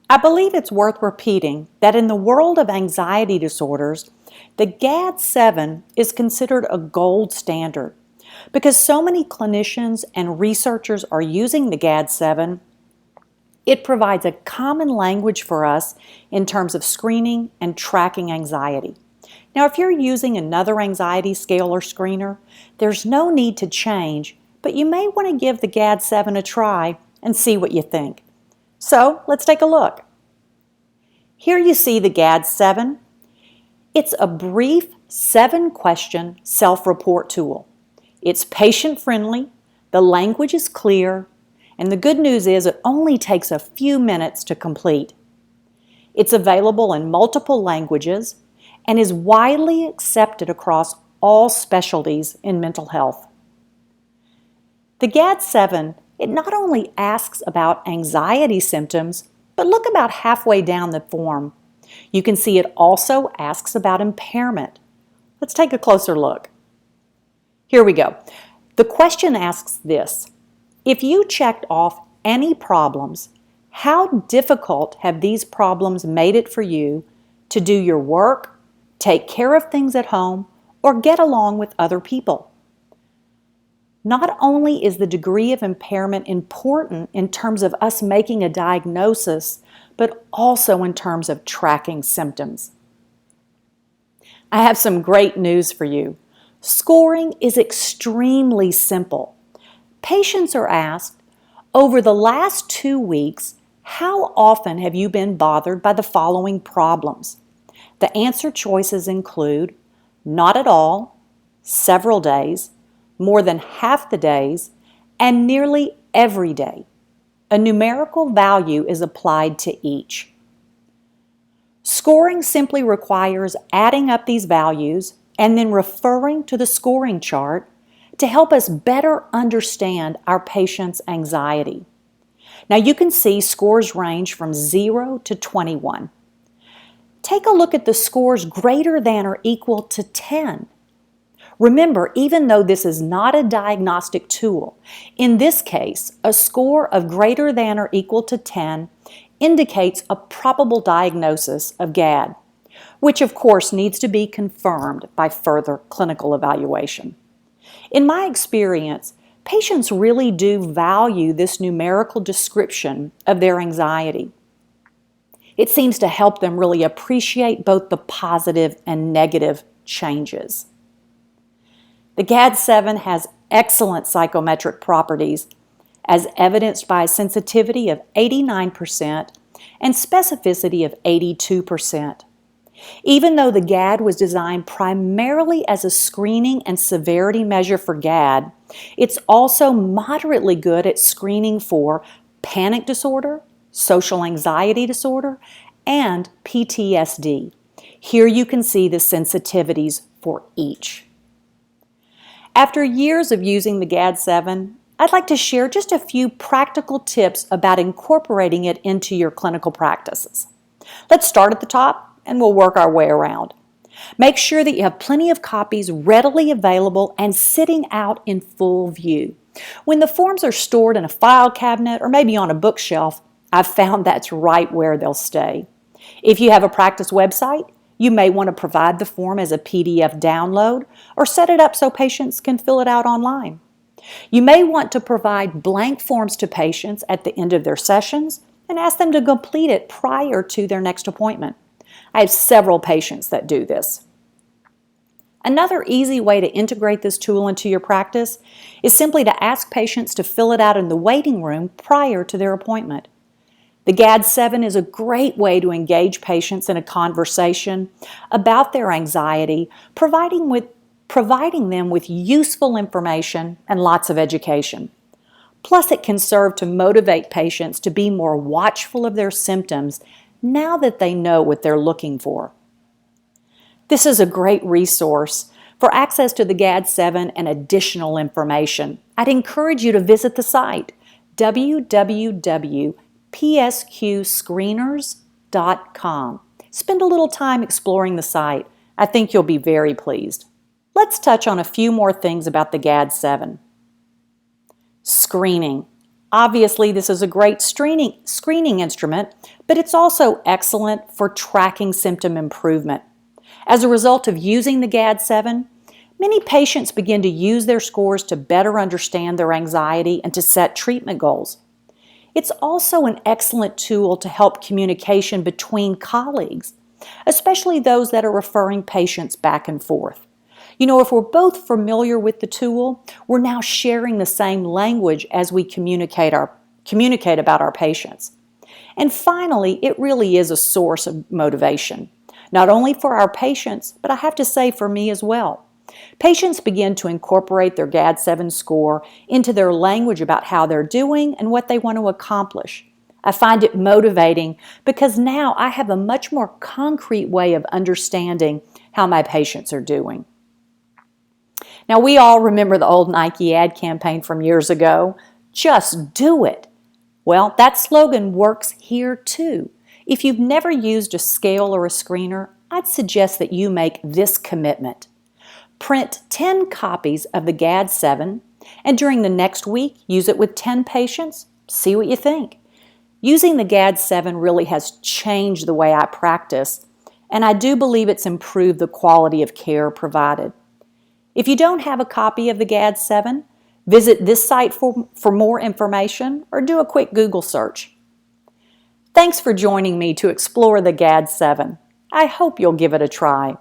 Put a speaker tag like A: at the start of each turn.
A: I believe it's worth repeating that in the world of anxiety disorders, the GAD-7 is considered a gold standard. Because so many clinicians and researchers are using the GAD-7, it provides a common language for us in terms of screening and tracking anxiety. Now, if you're using another anxiety scale or screener, there's no need to change, but you may want to give the GAD-7 a try and see what you think. So, let's take a look. Here you see the GAD-7. It's a brief 7-question self-report tool. It's patient-friendly, the language is clear, and the good news is it only takes a few minutes to complete. It's available in multiple languages and is widely accepted across all specialties in mental health. The GAD-7, it not only asks about anxiety symptoms, but look about halfway down the form. You can see it also asks about impairment. Let's take a closer look. Here we go. The question asks this: if you checked off any problems, how difficult have these problems made it for you to do your work, take care of things at home, or get along with other people? Not only is the degree of impairment important in terms of us making a diagnosis, but also in terms of tracking symptoms. I have some great news for you. Scoring is extremely simple. Patients are asked, over the last 2 weeks, how often have you been bothered by the following problems? The answer choices include not at all, several days, more than half the days, and nearly every day. A numerical value is applied to each. Scoring simply requires adding up these values and then referring to the scoring chart to help us better understand our patient's anxiety. Now you can see scores range from 0 to 21. Take a look at the scores greater than or equal to 10. Remember, even though this is not a diagnostic tool, in this case, a score of greater than or equal to 10 indicates a probable diagnosis of GAD, which of course needs to be confirmed by further clinical evaluation. In my experience, patients really do value this numerical description of their anxiety. It seems to help them really appreciate both the positive and negative changes. The GAD-7 has excellent psychometric properties, as evidenced by a sensitivity of 89% and specificity of 82%. Even though the GAD was designed primarily as a screening and severity measure for GAD, it's also moderately good at screening for panic disorder, social anxiety disorder, and PTSD. Here you can see the sensitivities for each. After years of using the GAD-7, I'd like to share just a few practical tips about incorporating it into your clinical practices. Let's start at the top and we'll work our way around. Make sure that you have plenty of copies readily available and sitting out in full view. When the forms are stored in a file cabinet or maybe on a bookshelf, I've found that's right where they'll stay. If you have a practice website, you may want to provide the form as a PDF download or set it up so patients can fill it out online. You may want to provide blank forms to patients at the end of their sessions and ask them to complete it prior to their next appointment. I have several patients that do this. Another easy way to integrate this tool into your practice is simply to ask patients to fill it out in the waiting room prior to their appointment. The GAD-7 is a great way to engage patients in a conversation about their anxiety, providing them with useful information and lots of education. Plus, it can serve to motivate patients to be more watchful of their symptoms now that they know what they're looking for. This is a great resource for access to the GAD-7 and additional information. I'd encourage you to visit the site, www.psqscreeners.com. Spend a little time exploring the site. I think you'll be very pleased. Let's touch on a few more things about the GAD-7. Screening. Obviously, this is a great screening instrument, but it's also excellent for tracking symptom improvement. As a result of using the GAD-7, many patients begin to use their scores to better understand their anxiety and to set treatment goals. It's also an excellent tool to help communication between colleagues, especially those that are referring patients back and forth. If we're both familiar with the tool, we're now sharing the same language as we communicate about our patients. And finally, it really is a source of motivation, not only for our patients, but I have to say for me as well. Patients begin to incorporate their GAD-7 score into their language about how they're doing and what they want to accomplish. I find it motivating because now I have a much more concrete way of understanding how my patients are doing. Now, we all remember the old Nike ad campaign from years ago, "Just do it." Well, that slogan works here too. If you've never used a scale or a screener, I'd suggest that you make this commitment. Print 10 copies of the GAD-7, and during the next week, use it with 10 patients. See what you think. Using the GAD-7 really has changed the way I practice, and I do believe it's improved the quality of care provided. If you don't have a copy of the GAD-7, visit this site for more information or do a quick Google search. Thanks for joining me to explore the GAD-7. I hope you'll give it a try.